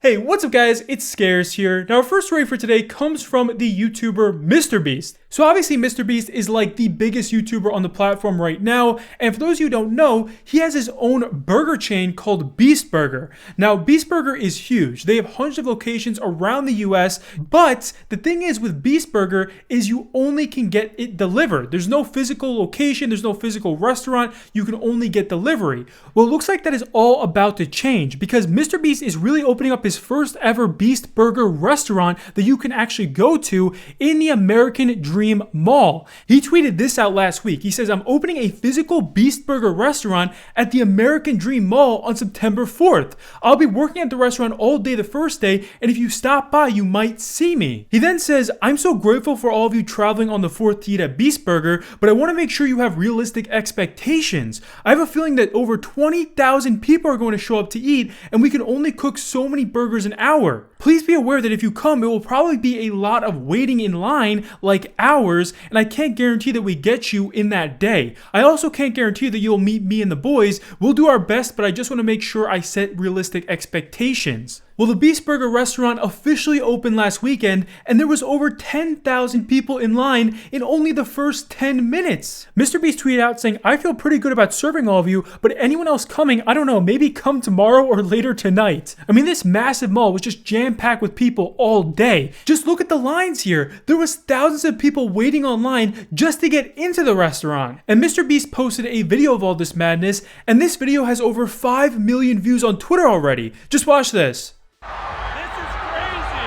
Hey, what's up guys? It's Scares here. Now our first story for today comes from the YouTuber MrBeast. So obviously MrBeast is like the biggest YouTuber on the platform right now, and for those of you who don't know, he has his own burger chain called Beast Burger. Now Beast Burger is huge. They have hundreds of locations around the US, but the thing is with Beast Burger is you only can get it delivered. There's no physical location, there's no physical restaurant, you can only get delivery. Well, it looks like that is all about to change because MrBeast is really opening up his first ever Beast Burger restaurant that you can actually go to in the American Dream Mall. He tweeted this out last week. He says, I'm opening a physical Beast Burger restaurant at the American Dream Mall on September 4th. I'll be working at the restaurant all day the first day, and if you stop by, you might see me. He then says, I'm so grateful for all of you traveling on the 4th to eat at Beast Burger, but I want to make sure you have realistic expectations. I have a feeling that over 20,000 people are going to show up to eat, and we can only cook so many burgers an hour. Please be aware that if you come, it will probably be a lot of waiting in line, like hours, and I can't guarantee that we get you in that day. I also can't guarantee that you'll meet me and the boys. We'll do our best, but I just want to make sure I set realistic expectations. Well, the Beast Burger restaurant officially opened last weekend, and there was over 10,000 people in line in only the first 10 minutes. MrBeast tweeted out saying, I feel pretty good about serving all of you, but anyone else coming, I don't know, maybe come tomorrow or later tonight. I mean, this massive mall was just jam-packed with people all day. Just look at the lines here. There was thousands of people waiting online just to get into the restaurant. And MrBeast posted a video of all this madness, and this video has over 5 million views on Twitter already. Just watch this. This is crazy.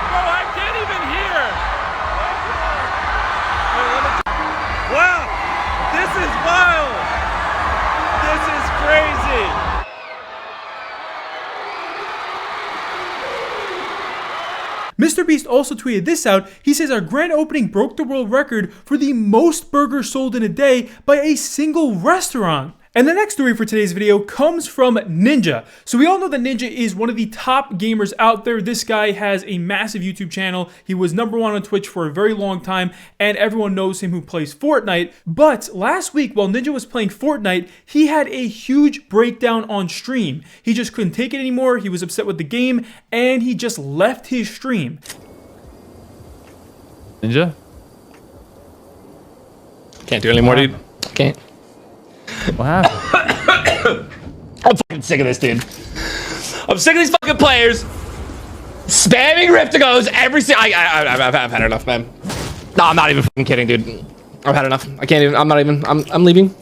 Bro, I can't even hear. Wow, this is wild. This is crazy. MrBeast also tweeted this out. He says our grand opening broke the world record for the most burgers sold in a day by a single restaurant. And the next story for today's video comes from Ninja. So we all know that Ninja is one of the top gamers out there. This guy has a massive YouTube channel. He was #1 on Twitch for a very long time, and everyone knows him who plays Fortnite. But last week, while Ninja was playing Fortnite, he had a huge breakdown on stream. He just couldn't take it anymore. He was upset with the game, and he just left his stream. Ninja? Can't do it anymore, dude. Can't. What happened? I'm fucking sick of this, dude. I'm sick of these fucking players spamming Rift-to-goes every single. I've had enough, man. No, I'm not even fucking kidding, dude. I've had enough. I can't even. I'm not even. I'm leaving.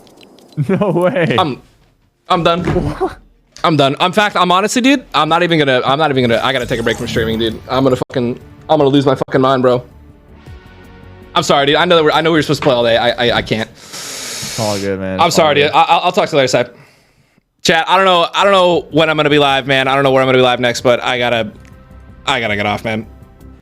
No way. I'm done. What? I'm done. In fact, I'm honestly, dude. I'm not even gonna. I gotta take a break from streaming, dude. I'm gonna lose my fucking mind, bro. I'm sorry, dude. I know we were supposed to play all day. I can't. It's all good, man. I'm sorry, dude. I'll talk to you later, Seb. Chat, I don't know when I'm gonna be live, man. I don't know where I'm gonna be live next, but I gotta get off, man.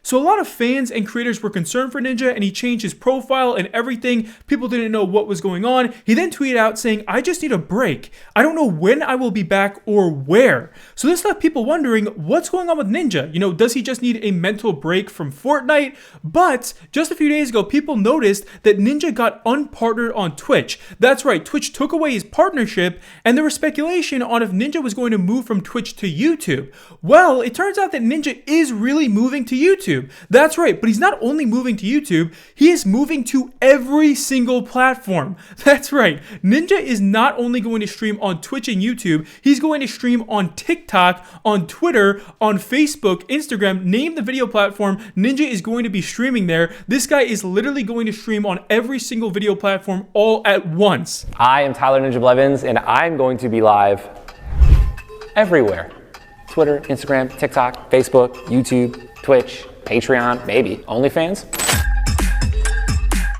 So a lot of fans and creators were concerned for Ninja, and he changed his profile and everything. People didn't know what was going on. He then tweeted out saying, I just need a break. I don't know when I will be back or where. So this left people wondering what's going on with Ninja. You know, does he just need a mental break from Fortnite? But just a few days ago, people noticed that Ninja got unpartnered on Twitch. That's right, Twitch took away his partnership, and there was speculation on if Ninja was going to move from Twitch to YouTube. Well, it turns out that Ninja is really moving to YouTube. That's right, but he's not only moving to YouTube, he is moving to every single platform. That's right, Ninja is not only going to stream on Twitch and YouTube, he's going to stream on TikTok, on Twitter, on Facebook, Instagram, name the video platform, Ninja is going to be streaming there. This guy is literally going to stream on every single video platform all at once. I am Tyler Ninja Blevins, and I'm going to be live everywhere. Twitter, Instagram, TikTok, Facebook, YouTube, Twitch, Patreon, maybe OnlyFans.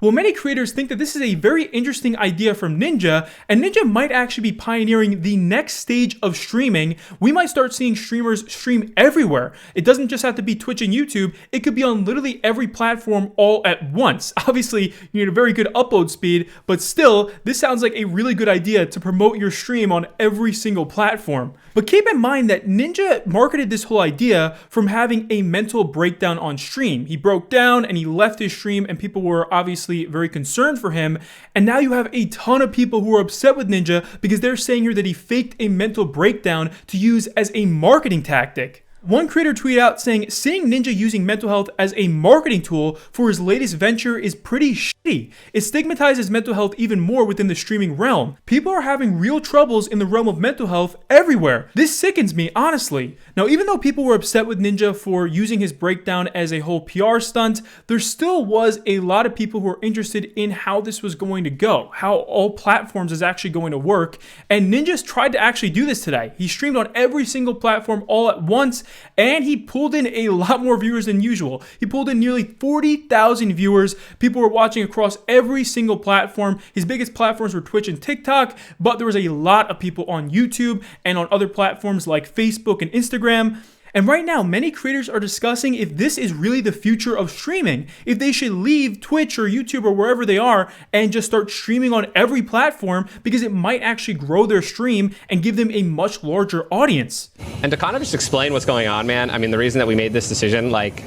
Well, many creators think that this is a very interesting idea from Ninja, and Ninja might actually be pioneering the next stage of streaming. We might start seeing streamers stream everywhere. It doesn't just have to be Twitch and YouTube. It could be on literally every platform all at once. Obviously, you need a very good upload speed, but still, this sounds like a really good idea to promote your stream on every single platform. But keep in mind that Ninja marketed this whole idea from having a mental breakdown on stream. He broke down and he left his stream, and people were obviously obviously very concerned for him. And now you have a ton of people who are upset with Ninja because they're saying here that he faked a mental breakdown to use as a marketing tactic. One creator tweeted out saying, seeing Ninja using mental health as a marketing tool for his latest venture is pretty shitty. It stigmatizes mental health even more within the streaming realm. People are having real troubles in the realm of mental health everywhere. This sickens me, honestly. Now, even though people were upset with Ninja for using his breakdown as a whole PR stunt, there still was a lot of people who were interested in how this was going to go, how all platforms is actually going to work. And Ninja's tried to actually do this today. He streamed on every single platform all at once, and he pulled in a lot more viewers than usual. He pulled in nearly 40,000 viewers. People were watching across every single platform. His biggest platforms were Twitch and TikTok, but there was a lot of people on YouTube and on other platforms like Facebook and Instagram. And right now, many creators are discussing if this is really the future of streaming, if they should leave Twitch or YouTube or wherever they are and just start streaming on every platform, because it might actually grow their stream and give them a much larger audience. And to kind of just explain what's going on, man, I mean, the reason that we made this decision, like,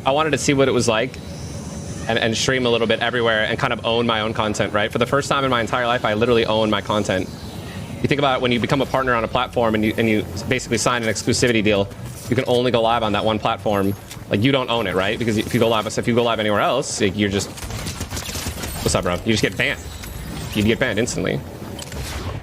I wanted to see what it was like and stream a little bit everywhere and kind of own my own content, right? For the first time in my entire life, I literally own my content. You think about it, when you become a partner on a platform and you basically sign an exclusivity deal, you can only go live on that one platform. Like, you don't own it, right? Because if you go live anywhere else, you're just, what's up, bro? You just get banned. You get banned instantly.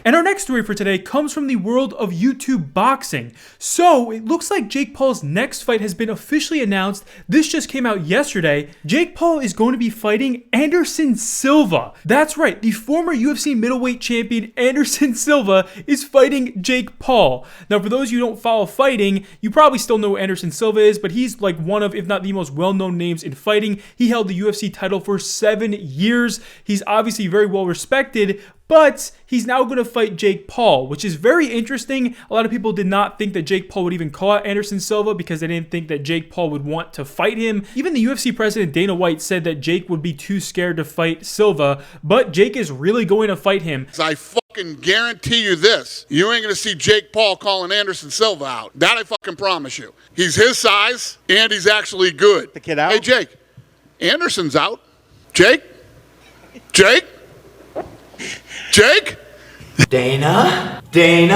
And our next story for today comes from the world of YouTube boxing. So it looks like Jake Paul's next fight has been officially announced. This just came out yesterday. Jake Paul is going to be fighting Anderson Silva. That's right, the former UFC middleweight champion Anderson Silva is fighting Jake Paul. Now, for those of you who don't follow fighting, you probably still know who Anderson Silva is, but he's like one of, if not the most well-known names in fighting. He held the UFC title for 7 years. He's obviously very well respected, but he's now going to fight Jake Paul, which is very interesting. A lot of people did not think that Jake Paul would even call out Anderson Silva because they didn't think that Jake Paul would want to fight him. Even the UFC president Dana White said that Jake would be too scared to fight Silva, but Jake is really going to fight him. I fucking guarantee you this. You ain't going to see Jake Paul calling Anderson Silva out. That I fucking promise you. He's his size, and he's actually good. The kid out? Hey, Jake. Anderson's out. Jake? Jake? Jake? Dana? Guess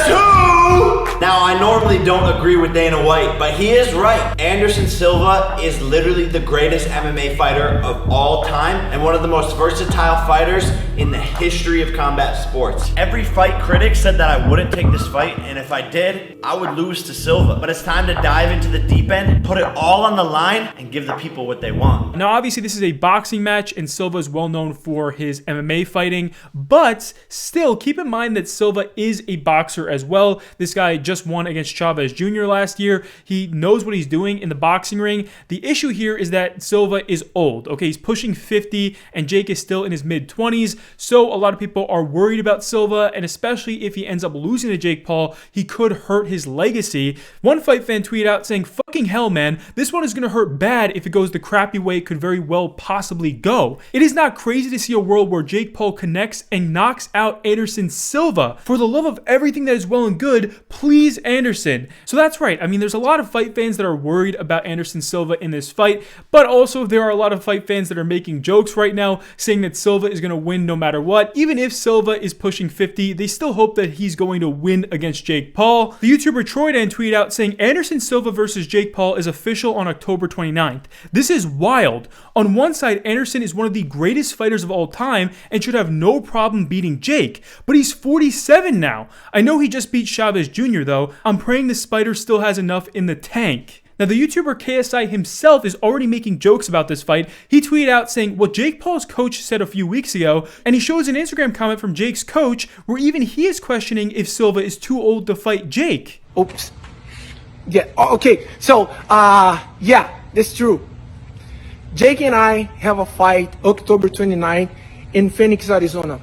who? Now, I normally don't agree with Dana White, but he is right. Anderson Silva is literally the greatest MMA fighter of all time and one of the most versatile fighters in the history of combat sports. Every fight critic said that I wouldn't take this fight, and if I did, I would lose to Silva. But it's time to dive into the deep end, put it all on the line, and give the people what they want. Now, obviously, this is a boxing match, and Silva is well known for his MMA fighting, but still, keep in mind that Silva is a boxer as well. This guy just won against Chavez Jr. last year. He knows what he's doing in the boxing ring. The issue here is that Silva is old. Okay, he's pushing 50, and Jake is still in his mid-20s, so a lot of people are worried about Silva, and especially if he ends up losing to Jake Paul, he could hurt his legacy. One fight fan tweeted out saying, "Fucking hell, man, this one is going to hurt bad if it goes the crappy way it could very well possibly go." It is not crazy to see a world where Jake Paul connects and knocks out Anderson Silva. For the love of everything that is well and good, please, Anderson. So that's right. I mean, there's a lot of fight fans that are worried about Anderson Silva in this fight, but also there are a lot of fight fans that are making jokes right now saying that Silva is going to win no matter what. Even if Silva is pushing 50, they still hope that he's going to win against Jake Paul. The YouTuber Troydan tweeted out saying Anderson Silva versus Jake Paul is official on October 29th. This is wild. On one side, Anderson is one of the greatest fighters of all time and should have no problem beating Jake, but he's 47 now. I know he just beat Chavez Jr. though. I'm praying the Spider still has enough in the tank. Now, the YouTuber KSI himself is already making jokes about this fight. He tweeted out saying what Jake Paul's coach said a few weeks ago, and he shows an Instagram comment from Jake's coach where even he is questioning if Silva is too old to fight Jake. Oops. Yeah, okay. So, yeah, that's true. Jake and I have a fight October 29th in Phoenix, Arizona.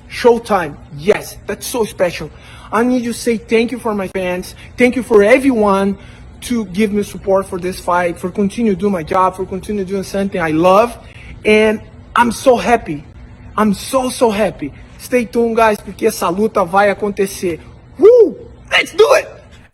Showtime. Yes, that's so special. I need to say thank you for my fans. Thank you for everyone to give me support for this fight, for continue doing my job, for continue doing something I love. And I'm so happy. I'm so happy. Stay tuned, guys, porque essa luta vai acontecer. Woo! Let's do it!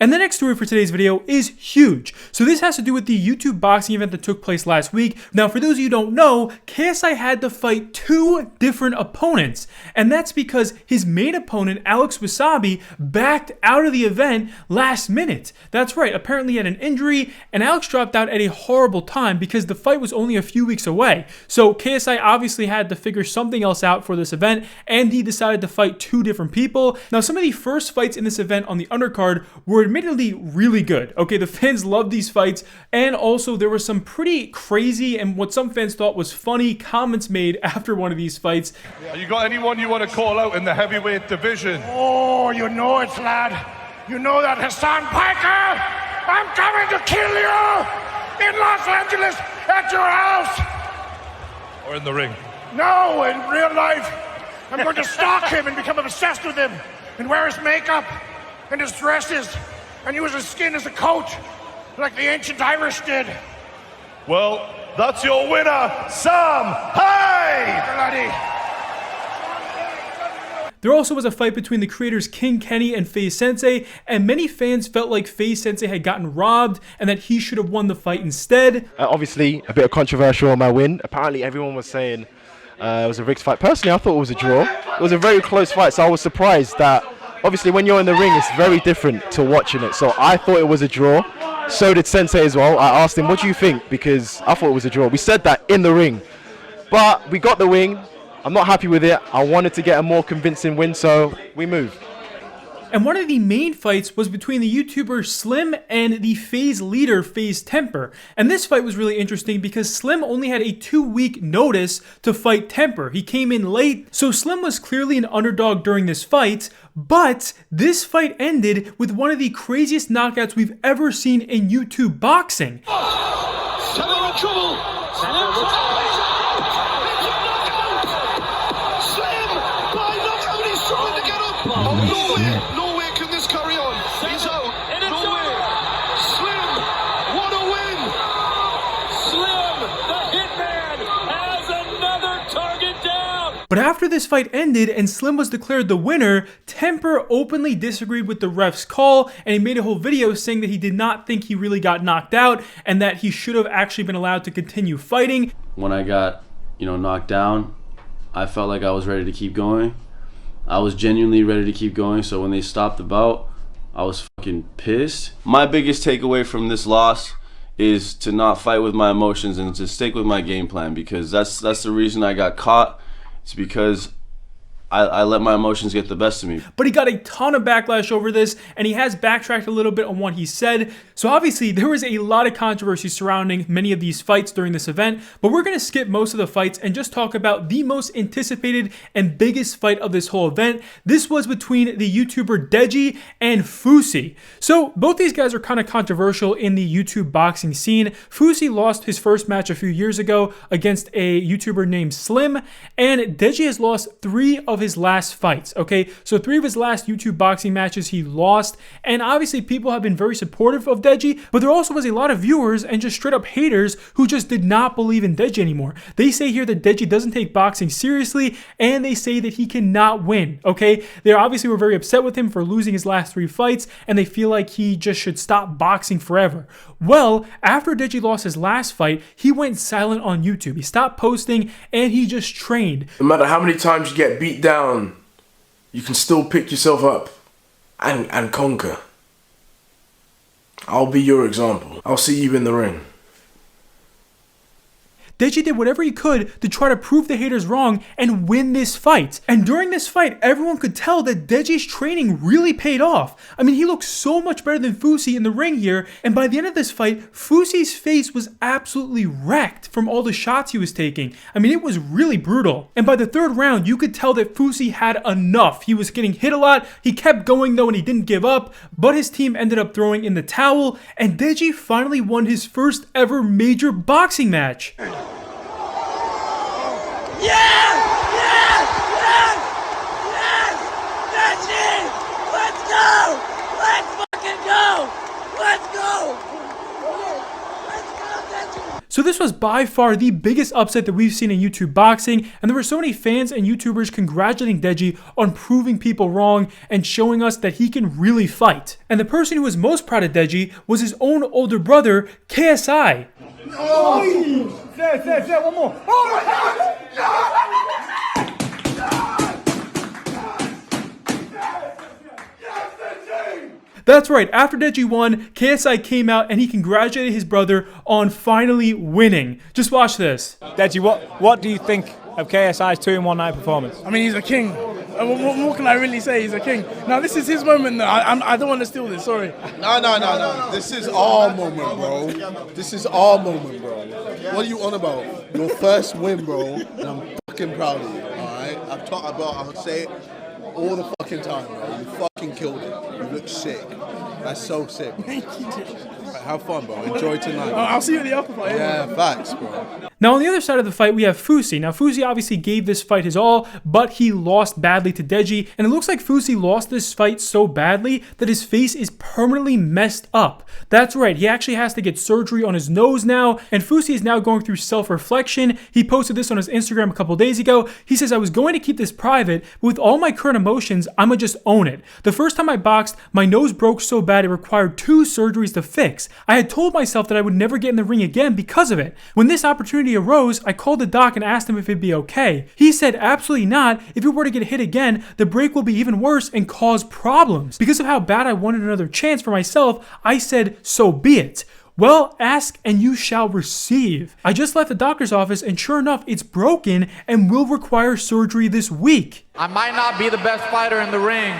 And the next story for today's video is huge. So this has to do with the YouTube boxing event that took place last week. Now, for those of you who don't know, KSI had to fight 2 different opponents. And that's because his main opponent, Alex Wasabi, backed out of the event last minute. That's right, apparently he had an injury, and Alex dropped out at a horrible time because the fight was only a few weeks away. So KSI obviously had to figure something else out for this event, and he decided to fight 2 different people. Now, some of the first fights in this event on the undercard were admittedly really good. Okay, the fans loved these fights, and also there were some pretty crazy and what some fans thought was funny comments made after one of these fights. You got anyone you want to call out in the heavyweight division? Oh, you know it, lad. You know that, Hassan Piker. I'm coming to kill you in Los Angeles at your house. Or in the ring? No, in real life. I'm going to stalk him and become obsessed with him and wear his makeup and his dresses and use his skin as a coat like the ancient Irish did. Well, that's your winner, Sam Hyde! Bloody. There also was a fight between the creators King Kenny and FaZe Sensei, and many fans felt like FaZe Sensei had gotten robbed and that he should have won the fight instead. Obviously, a bit of controversial on my win. Apparently, everyone was saying it was a rigged fight. Personally, I thought it was a draw. It was a very close fight, so I was surprised that, obviously, when you're in the ring, it's very different to watching it. So I thought it was a draw. So did Sensei as well. I asked him, what do you think? Because I thought it was a draw. We said that in the ring. But we got the win. I'm not happy with it. I wanted to get a more convincing win, so we moved. And one of the main fights was between the YouTuber Slim and the FaZe leader, FaZe Temper. And this fight was really interesting because Slim only had a 2-week notice to fight Temper. He came in late, so Slim was clearly an underdog during this fight. But this fight ended with one of the craziest knockouts we've ever seen in YouTube boxing. Temper in trouble. No way can this carry on. He's out. And it's no way. Slim, what a win. Slim, the hitman, has another target down. But after this fight ended and Slim was declared the winner, Temper openly disagreed with the ref's call, and he made a whole video saying that he did not think he really got knocked out and that he should have actually been allowed to continue fighting. When I got, knocked down, I felt like I was ready to keep going. I was genuinely ready to keep going, so when they stopped the bout, I was fucking pissed. My biggest takeaway from this loss is to not fight with my emotions and to stick with my game plan, because that's the reason I got caught. It's because I let my emotions get the best of me. But he got a ton of backlash over this, and he has backtracked a little bit on what he said. So obviously, there was a lot of controversy surrounding many of these fights during this event, but we're going to skip most of the fights and just talk about the most anticipated and biggest fight of this whole event. This was between the YouTuber Deji and Fusi. So both these guys are kind of controversial in the YouTube boxing scene. Fusi lost his first match a few years ago against a YouTuber named Slim, and Deji has lost 3 of his last fights. Okay, so 3 of his last YouTube boxing matches he lost, and obviously people have been very supportive of Deji, but there also was a lot of viewers and just straight up haters who just did not believe in Deji anymore. They say here that Deji doesn't take boxing seriously, and they say that he cannot win. Okay, they obviously were very upset with him for losing his last 3 fights, and they feel like he just should stop boxing forever. Well, after Deji lost his last fight, he went silent on YouTube. He stopped posting and he just trained. No matter how many times you get beat down, you can still pick yourself up and conquer. I'll be your example. I'll see you in the ring. Deji did whatever he could to try to prove the haters wrong and win this fight. And during this fight, everyone could tell that Deji's training really paid off. I mean, he looked so much better than Fusi in the ring here, and by the end of this fight, Fusi's face was absolutely wrecked from all the shots he was taking. I mean, it was really brutal. And by the 3rd round, you could tell that Fusi had enough. He was getting hit a lot, he kept going though, and he didn't give up, but his team ended up throwing in the towel, and Deji finally won his first ever major boxing match. Yes! That's it! Let's go! Let's fucking go! Let's go! So this was by far the biggest upset that we've seen in YouTube boxing, and there were so many fans and YouTubers congratulating Deji on proving people wrong and showing us that he can really fight. And the person who was most proud of Deji was his own older brother, KSI. Oh, say, one more. Oh my God! That's right, after Deji won, KSI came out and he congratulated his brother on finally winning. Just watch this. Deji, what do you think of KSI's 2-in-1 night performance? I mean, he's a king. What more can I really say? He's a king. Now, this is his moment. I don't want to steal this, sorry. No. This is our moment, bro. This is our moment, bro. What are you on about? Your first win, bro. And I'm fucking proud of you, alright? I'll say it all the fucking time, bro. You fucking killed it. You look sick. That's so sick. Thank you, right, have fun, bro. Enjoy tonight. I'll see you in the upper fight. Yeah, facts, bro. Now on the other side of the fight, we have Fusi. Now Fusi obviously gave this fight his all, but he lost badly to Deji, and it looks like Fusi lost this fight so badly that his face is permanently messed up. That's right, he actually has to get surgery on his nose now, and Fusi is now going through self-reflection. He posted this on his Instagram a couple days ago. He says, I was going to keep this private, but with all my current emotions, I'ma just own it. The first time I boxed, my nose broke so bad it required 2 surgeries to fix. I had told myself that I would never get in the ring again because of it. When this opportunity arose, I called the doc and asked him if it'd be okay. He said absolutely not. If it were to get hit again, the break will be even worse and cause problems. Because of how bad I wanted another chance for myself, I said, so be it. Well, ask and you shall receive. I just left the doctor's office and sure enough, it's broken and will require surgery this week. I might not be the best fighter in the ring,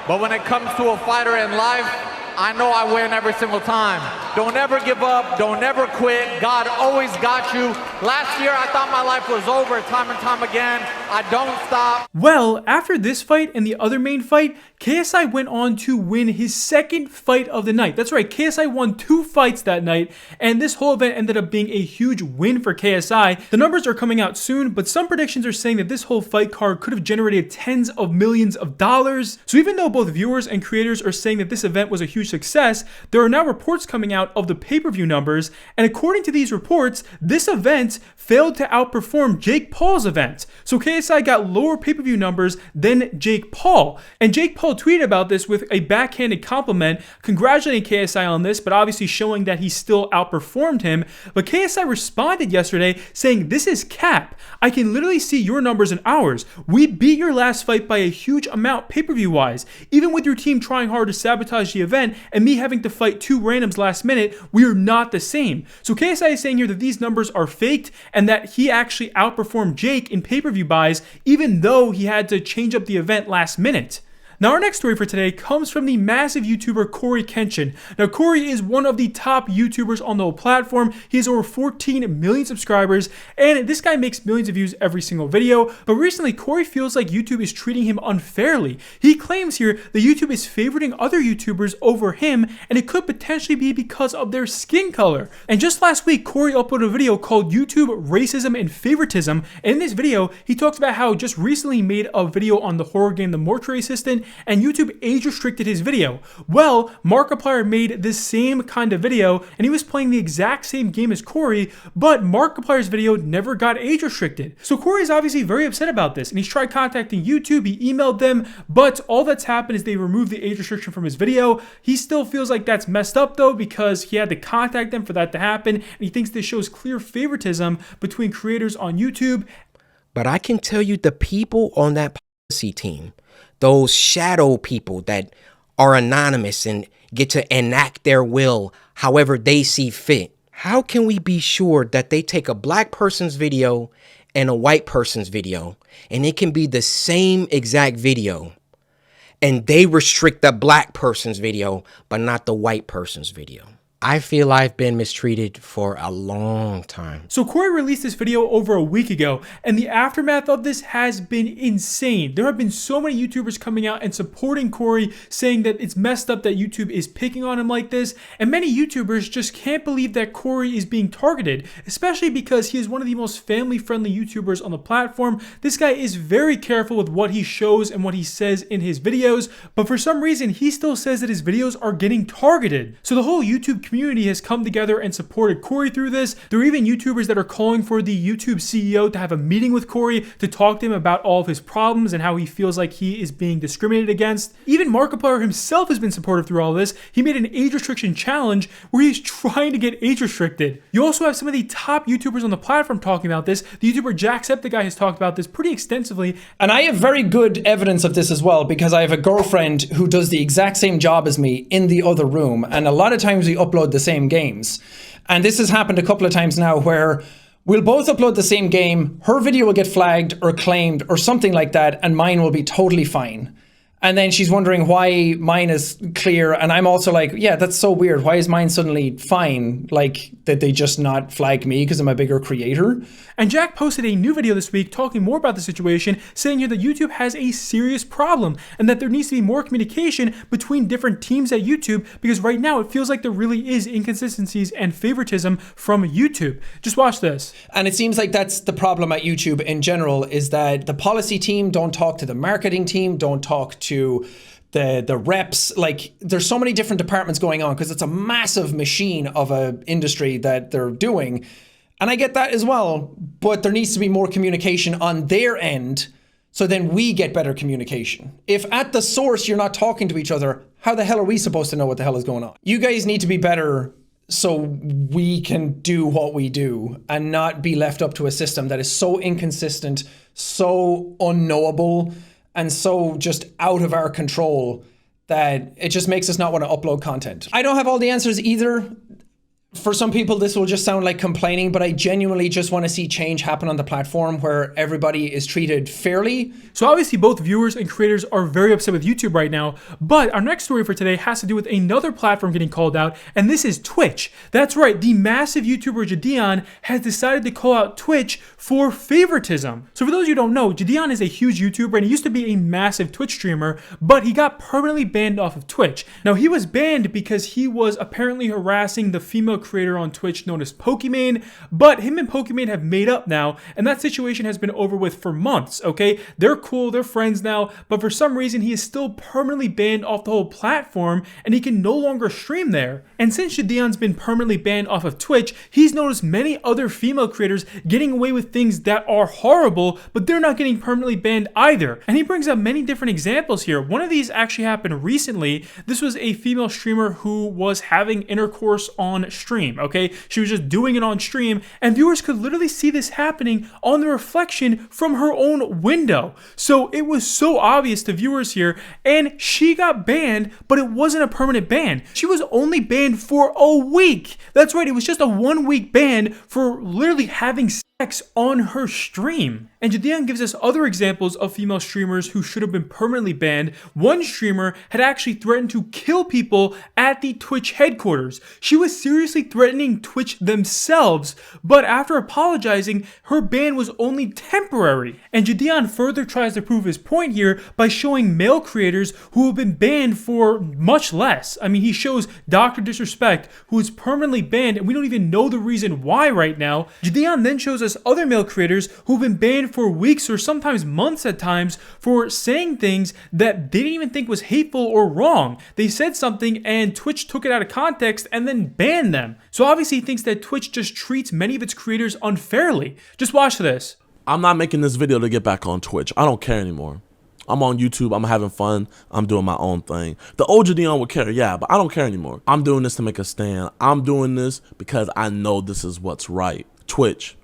but when it comes to a fighter in life, I know I win every single time. Don't ever give up. Don't ever quit. God always got you. Last year, I thought my life was over time and time again. I don't stop. Well, after this fight and the other main fight, KSI went on to win his second fight of the night. That's right, KSI won 2 fights that night, and this whole event ended up being a huge win for KSI. The numbers are coming out soon, but some predictions are saying that this whole fight card could have generated tens of millions of dollars. So even though both viewers and creators are saying that this event was a huge success, there are now reports coming out of the pay-per-view numbers, and according to these reports, this event failed to outperform Jake Paul's event. So KSI got lower pay-per-view numbers than Jake Paul, and Jake Paul tweeted about this with a backhanded compliment, congratulating KSI on this, but obviously showing that he still outperformed him. But KSI responded yesterday saying, this is cap. I can literally see your numbers and ours. We beat your last fight by a huge amount pay-per-view wise. Even with your team trying hard to sabotage the event and me having to fight 2 randoms last minute, we are not the same. So KSI is saying here that these numbers are faked and that he actually outperformed Jake in pay-per-view buys, even though he had to change up the event last minute. Now our next story for today comes from the massive YouTuber CoryxKenshin. Now Cory is one of the top YouTubers on the whole platform. He has over 14 million subscribers, and this guy makes millions of views every single video. But recently Cory feels like YouTube is treating him unfairly. He claims here that YouTube is favoriting other YouTubers over him, and it could potentially be because of their skin color. And just last week Cory uploaded a video called YouTube Racism and Favoritism, and in this video he talks about how just recently he made a video on the horror game The Mortuary Assistant, and YouTube age restricted his video. Well, Markiplier made this same kind of video, and he was playing the exact same game as Cory, but Markiplier's video never got age restricted. So Cory is obviously very upset about this, and he's tried contacting YouTube, he emailed them, but all that's happened is they removed the age restriction from his video. He still feels like that's messed up though, because he had to contact them for that to happen, and he thinks this shows clear favoritism between creators on YouTube. But I can tell you the people on that policy team, those shadow people that are anonymous and get to enact their will however they see fit. How can we be sure that they take a black person's video and a white person's video, and it can be the same exact video, and they restrict the black person's video, but not the white person's video? I feel I've been mistreated for a long time. So Cory released this video over a week ago, and the aftermath of this has been insane. There have been so many YouTubers coming out and supporting Cory, saying that it's messed up that YouTube is picking on him like this, and many YouTubers just can't believe that Cory is being targeted, especially because he is one of the most family-friendly YouTubers on the platform. This guy is very careful with what he shows and what he says in his videos, but for some reason he still says that his videos are getting targeted. So the whole YouTube community has come together and supported Cory through this. There are even YouTubers that are calling for the YouTube CEO to have a meeting with Cory to talk to him about all of his problems and how he feels like he is being discriminated against. Even Markiplier himself has been supportive through all this. He made an age restriction challenge where he's trying to get age restricted. You also have some of the top YouTubers on the platform talking about this. The YouTuber Jacksepticeye has talked about this pretty extensively. And I have very good evidence of this as well, because I have a girlfriend who does the exact same job as me in the other room. And a lot of times we upload the same games. And this has happened a couple of times now where we'll both upload the same game, her video will get flagged or claimed or something like that, and mine will be totally fine. And then she's wondering why mine is clear. And I'm also like, yeah, that's so weird. Why is mine suddenly fine? Like, did they just not flag me because I'm a bigger creator? And Jack posted a new video this week talking more about the situation, saying here that YouTube has a serious problem and that there needs to be more communication between different teams at YouTube, because right now it feels like there really is inconsistencies and favoritism from YouTube. Just watch this. And it seems like that's the problem at YouTube in general, is that the policy team don't talk to the marketing team, don't talk to the reps. Like, there's so many different departments going on because it's a massive machine of an industry that they're doing. And I get that as well, but there needs to be more communication on their end, so then we get better communication. If at the source you're not talking to each other, how the hell are we supposed to know what the hell is going on? You guys need to be better so we can do what we do and not be left up to a system that is so inconsistent, so unknowable, and so just out of our control that it just makes us not want to upload content. I don't have all the answers either. For some people, this will just sound like complaining, but I genuinely just want to see change happen on the platform where everybody is treated fairly. So obviously both viewers and creators are very upset with YouTube right now, but our next story for today has to do with another platform getting called out, and this is Twitch. That's right, the massive YouTuber JiDion has decided to call out Twitch for favoritism. So for those of you who don't know, JiDion is a huge YouTuber and he used to be a massive Twitch streamer, but he got permanently banned off of Twitch. Now he was banned because he was apparently harassing the female creator on Twitch known as Pokimane, but him and Pokimane have made up now, and that situation has been over with for months, okay? They're cool, they're friends now, but for some reason he is still permanently banned off the whole platform and he can no longer stream there. And since JiDion's been permanently banned off of Twitch, he's noticed many other female creators getting away with things that are horrible, but they're not getting permanently banned either. And he brings up many different examples here. One of these actually happened recently. This was a female streamer who was having intercourse on stream. Okay, she was just doing it on stream, and viewers could literally see this happening on the reflection from her own window. So it was so obvious to viewers here, and she got banned, but it wasn't a permanent ban. She was only banned for a week. That's right, it was just a 1-week ban for literally having sex on her stream. And JiDion gives us other examples of female streamers who should have been permanently banned. One streamer had actually threatened to kill people at the Twitch headquarters. She was seriously threatening Twitch themselves, but after apologizing, her ban was only temporary. And JiDion further tries to prove his point here by showing male creators who have been banned for much less. I mean, he shows Dr. Disrespect, who is permanently banned, and we don't even know the reason why right now. JiDion then shows us other male creators who've been banned for weeks or sometimes months at times for saying things that they didn't even think was hateful or wrong. They said something and Twitch took it out of context and then banned them. So obviously he thinks that Twitch just treats many of its creators unfairly. Just watch this. I'm not making this video to get back on Twitch. I don't care anymore. I'm on YouTube, I'm having fun, I'm doing my own thing. The old JiDion would care, yeah, but I don't care anymore. I'm doing this to make a stand. I'm doing this because I know this is what's right. Twitch,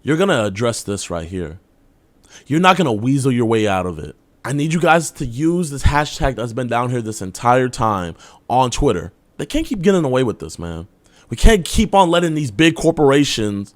you're gonna address this right here. You're not gonna weasel your way out of it. I need you guys to use this hashtag that's been down here this entire time on Twitter. They can't keep getting away with this, man. We can't keep on letting these big corporations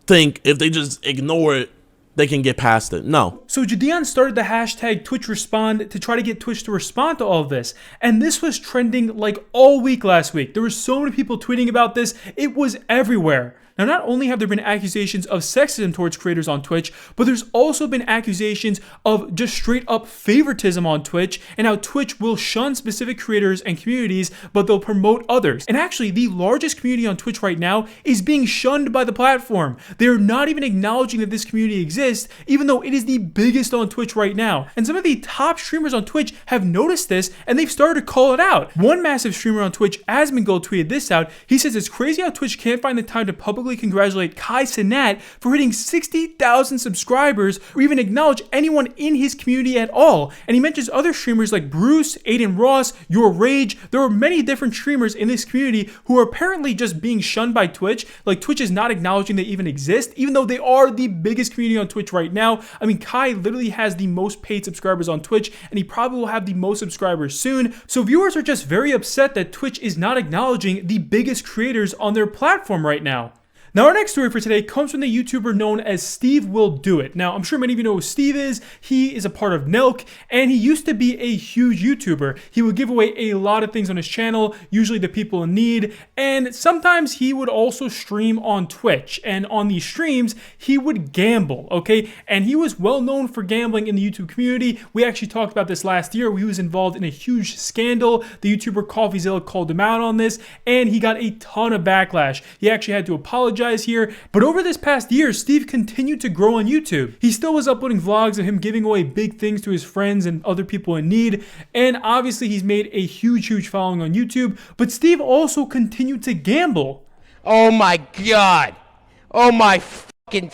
think if they just ignore it, they can get past it. No. So JiDion started the hashtag TwitchRespond to try to get Twitch to respond to all of this. And this was trending like all week last week. There were so many people tweeting about this. It was everywhere. Now, not only have there been accusations of sexism towards creators on Twitch, but there's also been accusations of just straight up favoritism on Twitch, and how Twitch will shun specific creators and communities, but they'll promote others. And actually, the largest community on Twitch right now is being shunned by the platform. They're not even acknowledging that this community exists, even though it is the biggest on Twitch right now. And some of the top streamers on Twitch have noticed this, and they've started to call it out. One massive streamer on Twitch, Asmongold, tweeted this out. He says it's crazy how Twitch can't find the time to publicly congratulate Kai Cenat for hitting 60,000 subscribers, or even acknowledge anyone in his community at all. And he mentions other streamers like Bruce, Aiden Ross, Your Rage. There are many different streamers in this community who are apparently just being shunned by Twitch. Like, Twitch is not acknowledging they even exist, even though they are the biggest community on Twitch right now. I mean, Kai literally has the most paid subscribers on Twitch, and he probably will have the most subscribers soon. So viewers are just very upset that Twitch is not acknowledging the biggest creators on their platform right now. Now, our next story for today comes from the YouTuber known as SteveWillDoIt. Now, I'm sure many of you know who Steve is. He is a part of Nelk, and he used to be a huge YouTuber. He would give away a lot of things on his channel, usually to people in need, and sometimes he would also stream on Twitch. And on these streams, he would gamble, okay? And he was well known for gambling in the YouTube community. We actually talked about this last year. He was involved in a huge scandal. The YouTuber CoffeeZilla called him out on this, and he got a ton of backlash. He actually had to apologize here, but over this past year, Steve continued to grow on YouTube. He still was uploading vlogs of him giving away big things to his friends and other people in need, and obviously he's made a huge following on YouTube, but Steve also continued to gamble. Oh my god. Oh my fucking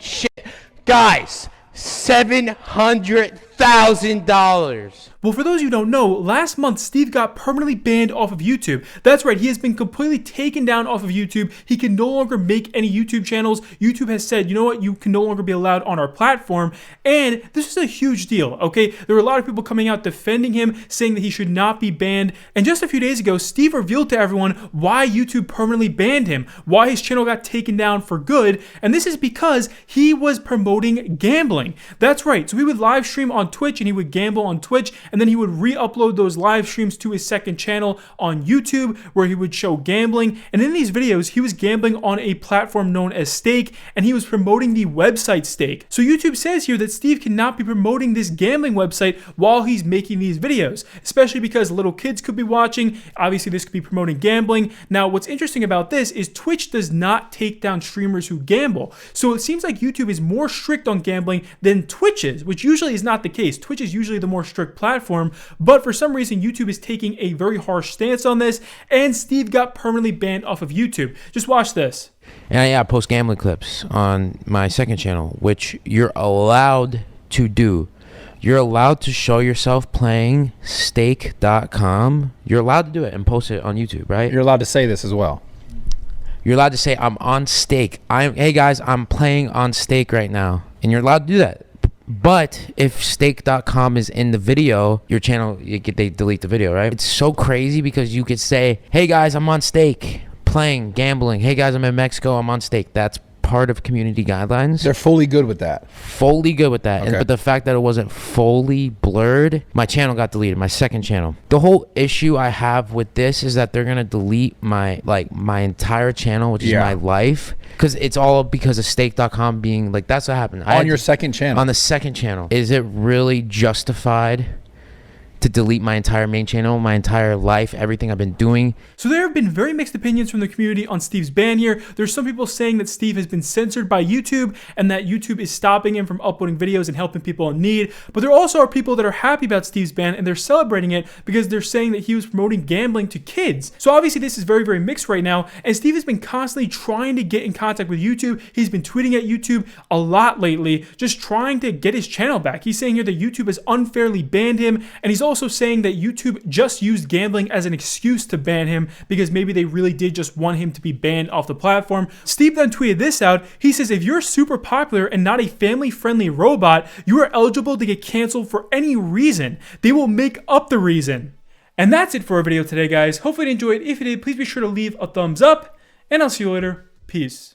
shit. Guys, $700,000. Well, for those of you who don't know, last month Steve got permanently banned off of YouTube. That's right, he has been completely taken down off of YouTube. He can no longer make any YouTube channels. YouTube has said, you know what, you can no longer be allowed on our platform. And this is a huge deal, okay? There were a lot of people coming out defending him, saying that he should not be banned. And just a few days ago, Steve revealed to everyone why YouTube permanently banned him, why his channel got taken down for good. And this is because he was promoting gambling. That's right, so he would live stream on Twitch and he would gamble on Twitch, and then he would re-upload those live streams to his second channel on YouTube where he would show gambling. And in these videos, he was gambling on a platform known as Stake, and he was promoting the website Stake. So YouTube says here that Steve cannot be promoting this gambling website while he's making these videos, especially because little kids could be watching. Obviously, this could be promoting gambling. Now, what's interesting about this is Twitch does not take down streamers who gamble. So it seems like YouTube is more strict on gambling than Twitch is, which usually is not the case. Twitch is usually the more strict platform, but for some reason YouTube is taking a very harsh stance on this, and Steve got permanently banned off of YouTube. Just watch this. And yeah, I post gambling clips on my second channel, which you're allowed to do. You're allowed to show yourself playing stake.com. You're allowed to do it and post it on YouTube, right? You're allowed to say this as well. You're allowed to say, I'm on Stake. Hey guys, I'm playing on Stake right now. And you're allowed to do that. But if stake.com is in the video, your channel, they delete the video, right? It's so crazy because you could say, hey guys, I'm on Stake, playing, gambling. Hey guys, I'm in Mexico, I'm on Stake. That's part of community guidelines. They're fully good with that. Fully good with that. Okay. But the fact that it wasn't fully blurred, my channel got deleted, my second channel. The whole issue I have with this is that they're gonna delete my entire channel, which is my life, because it's all because of stake.com being like, that's what happened. On your second channel. On the second channel. Is it really justified to delete my entire main channel, my entire life, everything I've been doing? So there have been very mixed opinions from the community on Steve's ban here. There's some people saying that Steve has been censored by YouTube and that YouTube is stopping him from uploading videos and helping people in need. But there also are people that are happy about Steve's ban and they're celebrating it because they're saying that he was promoting gambling to kids. So obviously this is very mixed right now, and Steve has been constantly trying to get in contact with YouTube. He's been tweeting at YouTube a lot lately, just trying to get his channel back. He's saying here that YouTube has unfairly banned him, and he's also saying that YouTube just used gambling as an excuse to ban him because maybe they really did just want him to be banned off the platform. Steve then tweeted this out. He says, if you're super popular and not a family-friendly robot, you are eligible to get canceled for any reason. They will make up the reason. And that's it for our video today, guys. Hopefully you enjoyed. If you did, please be sure to leave a thumbs up, and I'll see you later. Peace.